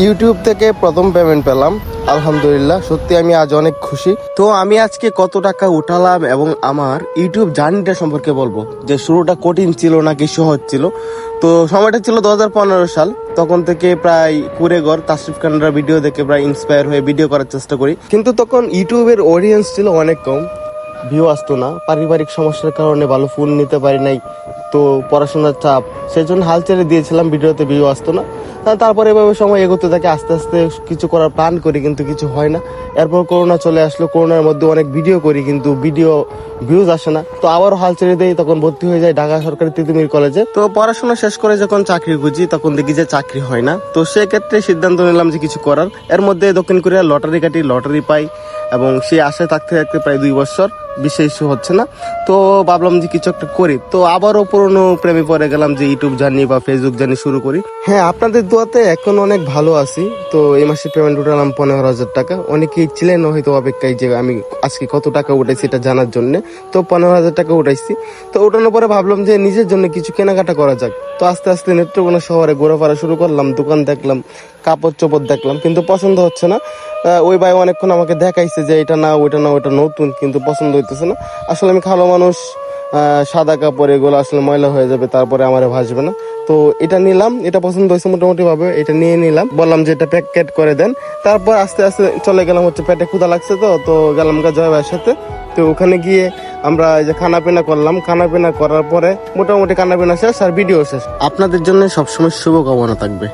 YouTube থেকে প্রথম payment পেলাম, আলহামদুলিল্লাহ। সত্যি আমি আজ অনেক খুশি। তো আমি আজকে কত টাকা উঠালাম এবং আমার ইউটিউব জার্নিটা সম্পর্কে বলবো, যে শুরুটা কঠিন ছিল নাকি সহজ ছিল। তো সময়টা ছিল 2015 সাল। তখন থেকে প্রায় কুড়েঘর তাসরিফ খানরা ভিডিও দেখে প্রায় ইন্সপায়ার হয়ে ভিডিও করার চেষ্টা করি, কিন্তু তখন ইউটিউবের অডিয়েন্স ছিল অনেক কম, ভিউ আসতো না। পারিবারিক সমস্যার কারণে ভালো ফোন নিতে পারি নাই, তো পড়াশোনার চাপ, সেই জন্য হাল ছেড়ে দিয়েছিলাম, ভিডিওতে ভিউ আসতো না। তারপরে এভাবে সময় এগোতে থাকে, আস্তে আস্তে কিছু করার প্ল্যান করি কিন্তু কিছু হয় না। এরপর করোনা চলে আসলো, করোনার মধ্যে অনেক ভিডিও করি কিন্তু ভিডিও ভিউজ আসে না। তো আবারও হাল ছেড়ে দেই, তখন ভর্তি হয়ে যায় ঢাকা সরকারি তিতুমির কলেজে। তো পড়াশোনা শেষ করে যখন চাকরি খুঁজি তখন দেখি যে চাকরি হয় না। তো সেক্ষেত্রে সিদ্ধান্ত নিলাম যে কিছু করার। এর মধ্যে দক্ষিণ কোরিয়ার লটারি কাটি, লটারি পাই এবং সেই আশায় থাকতে থাকতে প্রায় 2 বছর বিশেষ হচ্ছে না। তো ভাবলাম যে কিছু একটা করি। তো আবারও পুরোনো প্রেমে পড়ে গেলাম যে ইউটিউব জার্নি বা ফেসবুক জার্নি শুরু করি। হ্যাঁ, আপনাদের দোয়াতে এখন অনেক ভালো আছি। তো এই মাসে পেমেন্ট উঠালাম 15,000 টাকা। অনেকেই ছিলেন হয়তো অপেক্ষায় যে আমি আজকে কত টাকা উঠাইছি এটা জানার জন্য। তো 15,000 টাকা উঠাইছি। তো উঠানোর পরে ভাবলাম যে নিজের জন্য কিছু কেনাকাটা করা যাক। তো আস্তে আস্তে নেত্রকোনা শহরে ঘোরাফেরা শুরু করলাম, দোকান দেখলাম, কাপড় চোপড় দেখলাম, কিন্তু পছন্দ হচ্ছে না। ওই ভাই অনেকক্ষণ আমাকে দেখাইছে যে এটা না ওইটা না ওইটা নতুন, কিন্তু পছন্দ হইতেছে না। আসলে আমি ভালো মানুষ, সাদা কাপড় এগুলো আসলে ময়লা হয়ে যাবে, তারপরে আমার ভাসবে না। তো এটা নিলাম, এটা পছন্দ হয়েছে মোটামুটি ভাবে, এটা নিয়ে নিলাম। বললাম যে এটা প্যাকেট করে দেন। তারপর আস্তে আস্তে চলে গেলাম, হচ্ছে পেটে ক্ষুধা লাগছে, তো গেলাম জয় ভাইয়ের সাথে। তো ওখানে গিয়ে আমরা এই যে খানা পিনা করলাম, খানা পিনা করার পরে মোটামুটি খানা পিনা শেষ আর ভিডিও শেষ। আপনাদের জন্য সবসময় শুভকামনা থাকবে।